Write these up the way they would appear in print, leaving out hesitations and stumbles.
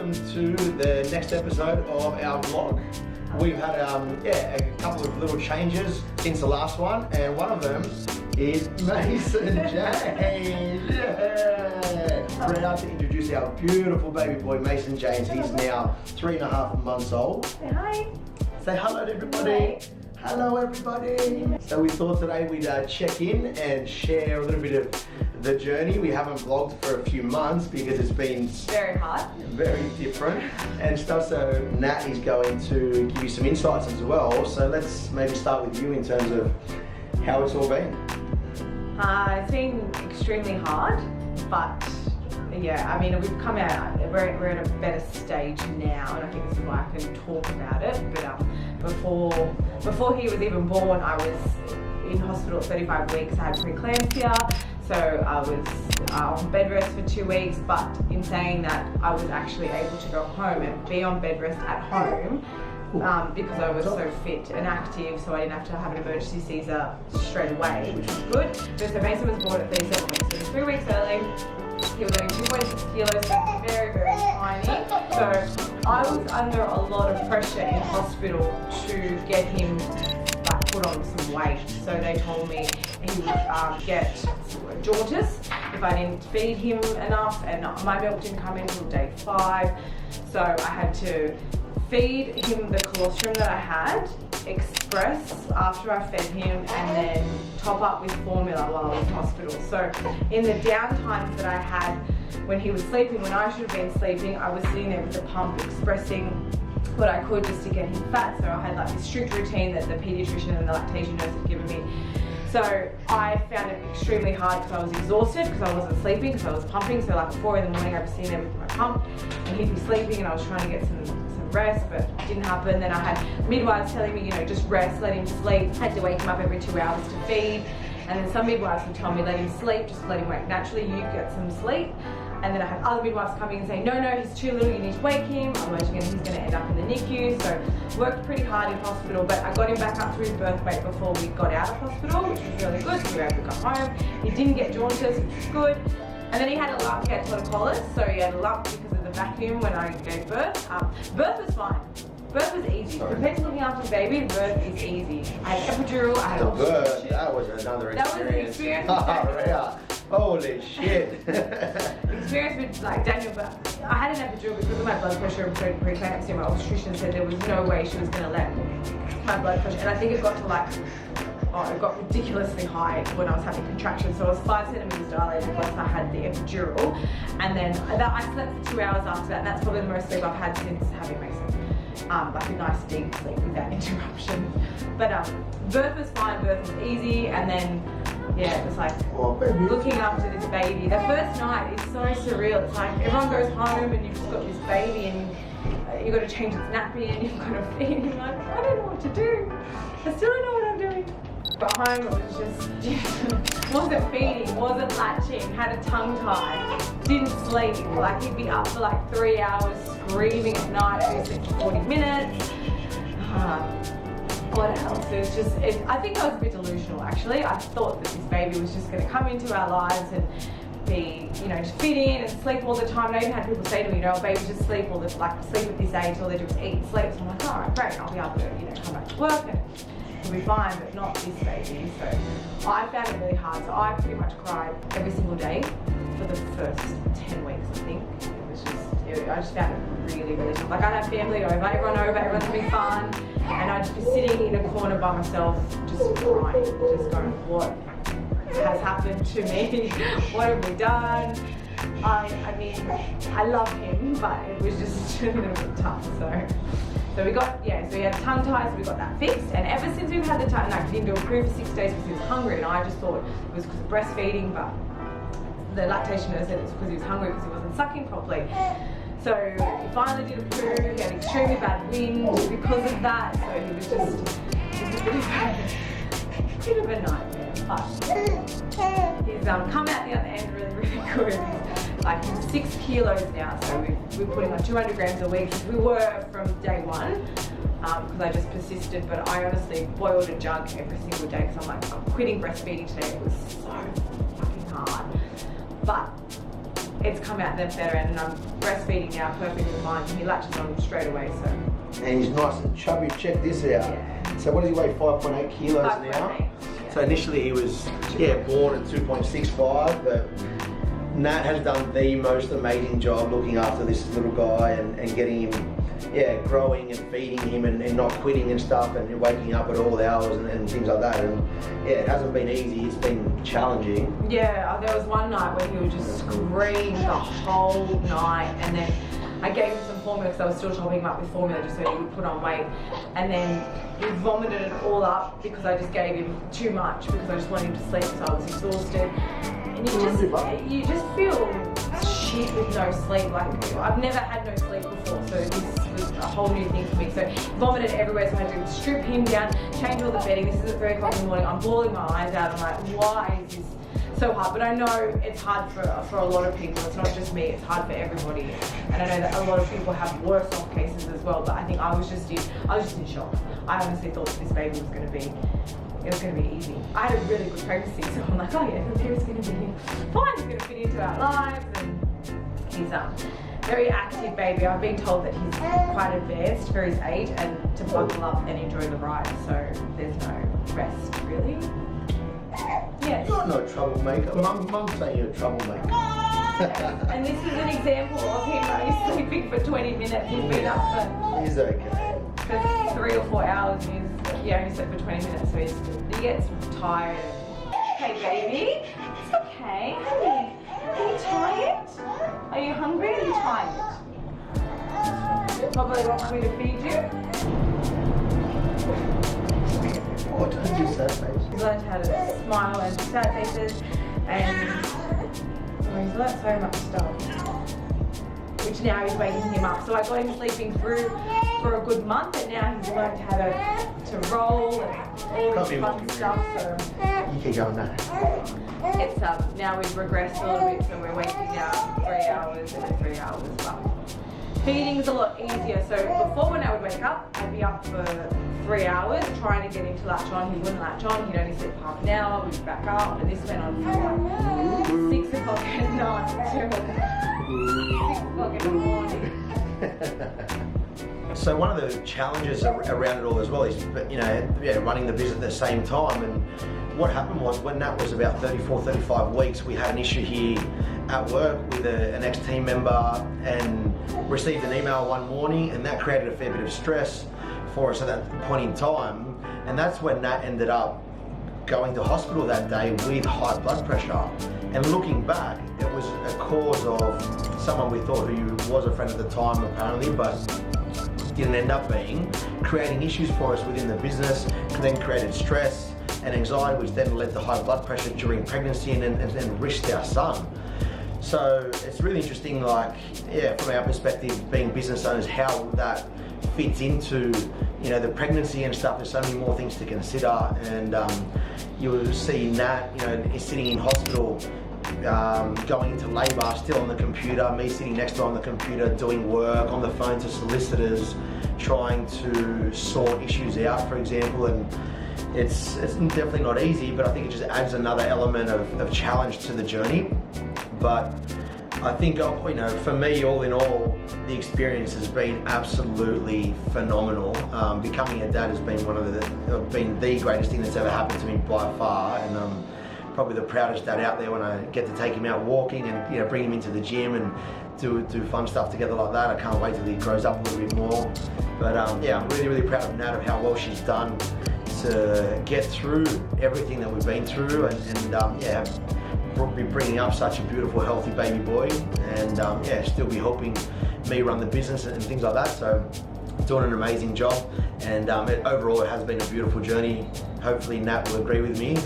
welcome to the next episode of our vlog. We've had a couple of little changes since the last one, and one of them is Mason James. Yeah. Proud to introduce our beautiful baby boy Mason James. He's now 3.5 months old. Say hi. Say hello to everybody. Hello everybody. So we thought today we'd check in and share a little bit of the journey. We haven't vlogged for a few months because it's been very hard, very different and stuff. So Nat is going to give you some insights as well. So let's maybe start with you in terms of how it's all been. It's been extremely hard, but yeah, I mean, we've come out, we're at a better stage now, and I think this is why I can talk about it. But before he was even born, I was in hospital at 35 weeks. I had preeclampsia, so I was on bed rest for 2 weeks. But in saying that, I was actually able to go home and be on bed rest at home because I was so fit and active, so I didn't have to have an emergency Caesar straight away, which was good. So Mason was born at 37 weeks, so he was 3 weeks early. He was only 2.6 kilos, so very, very tiny. So I was under a lot of pressure in hospital to get him put on some weight. So they told me he would get jaundice if I didn't feed him enough, and my milk didn't come in until day 5. So I had to feed him the colostrum that I had, express after I fed him, and then top up with formula while I was in hospital. So in the downtimes that I had when he was sleeping, when I should have been sleeping, I was sitting there with the pump expressing what I could just to get him fat. So I had like this strict routine that the pediatrician and the lactation nurse had given me. So I found it extremely hard because I was exhausted because I wasn't sleeping, because I was pumping. So like at 4 in the morning I was sitting there with my pump and he'd be sleeping, and I was trying to get some rest, but it didn't happen. Then I had midwives telling me, you know, just rest, let him sleep. I had to wake him up every 2 hours to feed. And then some midwives would tell me, let him sleep, just let him wake naturally, you get some sleep. And then I had other midwives coming and saying, no, he's too little, you need to wake him. Otherwise he's going to end up in the NICU. So worked pretty hard in hospital, but I got him back up to his birth weight before we got out of hospital, which was really good. So we were able to go home. He didn't get jaundice, which was good. And then he had a lump, he had torticollis, so he had a lump because of the vacuum when I gave birth. Birth was fine. Birth was easy. Compared to looking after a baby, birth is easy. I had epidural, I had the birth, that was another experience. That was an experience. Oh, yeah. Holy shit. Experience with like Daniel, but I had an epidural because of my blood pressure and preeclampsia. My obstetrician said there was no way she was going to let my blood pressure, and I think it got to like, it got ridiculously high when I was having contractions. So I was 5 centimeters dilated once I had the epidural, and then I slept for 2 hours after that, and that's probably the most sleep I've had since having Mason. Like a nice deep sleep without interruption. But birth was fine, birth was easy, and then yeah, it was like looking after this baby. The first night is so surreal. It's like everyone goes home and you've just got this baby, and you've got to change its nappy, and you've got to feed him. Like, I don't know what to do. I still don't know what I'm doing. But home it was just, wasn't feeding, wasn't latching, had a tongue tie, didn't sleep. Like he'd be up for like 3 hours screaming at night, every 60, 40 minutes. What else? It was just, I think I was a bit delusional actually. I thought that this baby was just going to come into our lives and be, you know, just fit in and sleep all the time. And I even had people say to me, you know, babies just sleep all this, like sleep at this age, all they do is eat and sleep. So I'm like, all right, great, I'll be able to, you know, come back to work and it'll be fine, but not this baby. So I found it really hard. So I pretty much cried every single day for the first 10 weeks, I think. It was just, I just found it really, really tough. Like I'd have family over, everyone's having fun, and I'd just be sitting in a corner by myself, just crying, just going, what has happened to me? What have we done? I mean, I love him, but it was just a little bit tough. So we got, so he had a tongue tie, so we got that fixed. And ever since we've had the tongue, like, he didn't do a poo for 6 days because he was hungry, and I just thought it was because of breastfeeding, but the lactation nurse said it was because he was hungry because he wasn't sucking properly. So he finally did a poo, he had extremely bad wind because of that, so he was just a bit of a nightmare. But he's come out the other end really, really good. Like he's 6 kilos now, so we're putting on 200 grams a week, which we were from day 1, because I just persisted. But I honestly boiled a jug every single day because I'm like, I'm quitting breastfeeding today. It was so fucking hard. But it's come out the better end, and I'm breastfeeding now perfectly fine. He latches on straight away, so. And he's nice and chubby. Check this out. Yeah. So what does he weigh? 5.8 kilos 5.8, now. yeah. So initially he was born at 2.65, but Nat has done the most amazing job looking after this little guy and getting him, growing and feeding him and not quitting and stuff and waking up at all hours and things like that. And it hasn't been easy. It's been challenging. Yeah, there was one night where he would just scream the whole night, and then I gave him some formula because I was still topping him up with formula just so he would put on weight, and then he vomited it all up because I just gave him too much because I just wanted him to sleep, so I was exhausted. And you just feel shit with no sleep. Like, I've never had no sleep before, so this was a whole new thing for me. So vomited everywhere, so I had to strip him down, change all the bedding. This is at 3 o'clock in the morning. I'm bawling my eyes out. I'm like, why is this so hard? But I know it's hard for a lot of people. It's not just me, it's hard for everybody. And I know that a lot of people have worse off cases as well, but I think I was just in shock. I honestly thought that this baby was going to be easy. I had a really good pregnancy, so I'm like, oh yeah, the baby's going to be fine. He's going to fit into our lives, and he's very active baby. I've been told that he's quite advanced for his age and to buckle up and enjoy the ride, so there's no rest really. Yes. You're no troublemaker. Mum's saying you're a troublemaker. And this is an example of him only sleeping for 20 minutes. He's been up He's okay. for 3 or 4 hours, and he only slept for 20 minutes, so he gets tired. Hey baby, it's okay, honey. Are you tired? Are you hungry? Are you tired? You probably want me to feed you. Oh, don't do sad face. He's learned how to smile and do sad faces, and he's learned so much stuff, which now is waking him up. So I got him sleeping through for a good month, and now he's learned how to roll and all this fun stuff. So you keep going now. it's now we've regressed a little bit, so we're waking now 3 hours every 3 hours. But feeding's a lot easier. So before, when I would wake up, I'd be up for 3 hours trying to get him to latch on. He wouldn't latch on. He'd only sleep half an hour. We'd back up, and this went on from like 6 o'clock at night till 6 o'clock in the morning. So one of the challenges around it all as well is, running the business at the same time. And what happened was, when Nat was about 34, 35 weeks, we had an issue here at work with an ex-team member, and received an email one morning, and that created a fair bit of stress for us at that point in time. And that's when Nat ended up going to hospital that day with high blood pressure. And looking back, it was a cause of someone we thought who was a friend at the time apparently, but didn't end up being, creating issues for us within the business, then created stress and anxiety, which then led to high blood pressure during pregnancy and risked our son. So it's really interesting, from our perspective, being business owners, how that fits into the pregnancy and stuff. There's so many more things to consider, and you will see Nat is sitting in hospital, going into labour, still on the computer, me sitting next to her on the computer doing work on the phone to solicitors, trying to sort issues out, for example. And it's definitely not easy, but I think it just adds another element of challenge to the journey. But I think, for me, all in all, the experience has been absolutely phenomenal. Becoming a dad has been the greatest thing that's ever happened to me by far, and probably the proudest dad out there when I get to take him out walking and bring him into the gym and do fun stuff together like that. I can't wait till he grows up a little bit more. But I'm really, really proud of Nat, of how well she's done to get through everything that we've been through, and be bringing up such a beautiful, healthy baby boy, and still be helping me run the business and things like that. So doing an amazing job, and overall it has been a beautiful journey. Hopefully Nat will agree with me.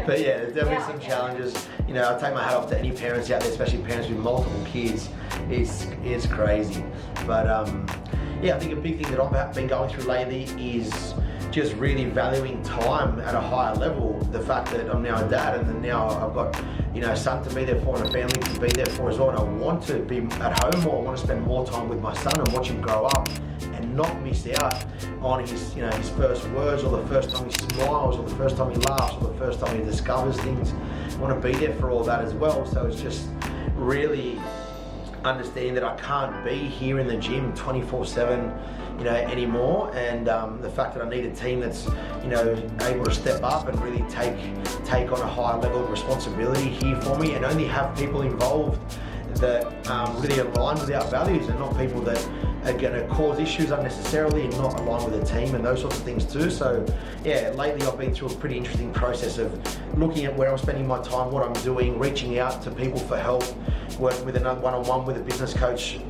But there's definitely some challenges. I take my hat off to any parents out there, especially parents with multiple kids. It's crazy. But I think a big thing that I've been going through lately is just really valuing time at a higher level. The fact that I'm now a dad, and then now I've got, you know, a son to be there for and a family to be there for as well. And I want to be at home more. I want to spend more time with my son and watch him grow up and not miss out on his, you know, his first words, or the first time he smiles, or the first time he laughs, or the first time he discovers things. I want to be there for all that as well. So it's just really understanding that I can't be here in the gym 24/7, you know, anymore, and the fact that I need a team that's, you know, able to step up and really take on a higher level of responsibility here for me, and only have people involved that really align with our values, and not people that are going to cause issues unnecessarily and not align with the team and those sorts of things too. So yeah, lately I've been through a pretty interesting process of looking at where I'm spending my time, what I'm doing, reaching out to people for help, working with another one-on-one with a business coach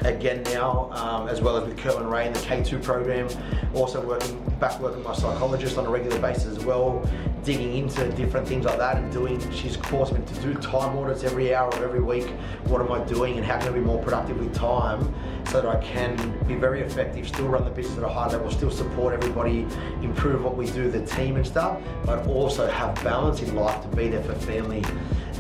again now, as well as with Kurt and Ray in the K2 program. Also working with my psychologist on a regular basis as well, digging into different things like that, and she's forced me to do time audits every hour of every week. What am I doing, and how can I be more productive with time so that I can be very effective, still run the business at a high level, still support everybody, improve what we do, the team and stuff, but also have balance in life to be there for family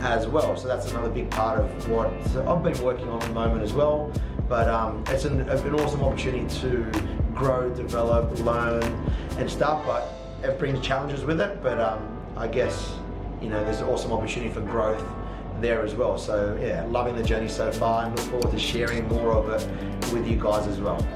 as well. So that's another big part of what I've been working on at the moment as well. But it's an awesome opportunity to grow, develop, learn and stuff, but it brings challenges with it. But I guess, you know, there's an awesome opportunity for growth there as well. So yeah, loving the journey so far, and look forward to sharing more of it with you guys as well.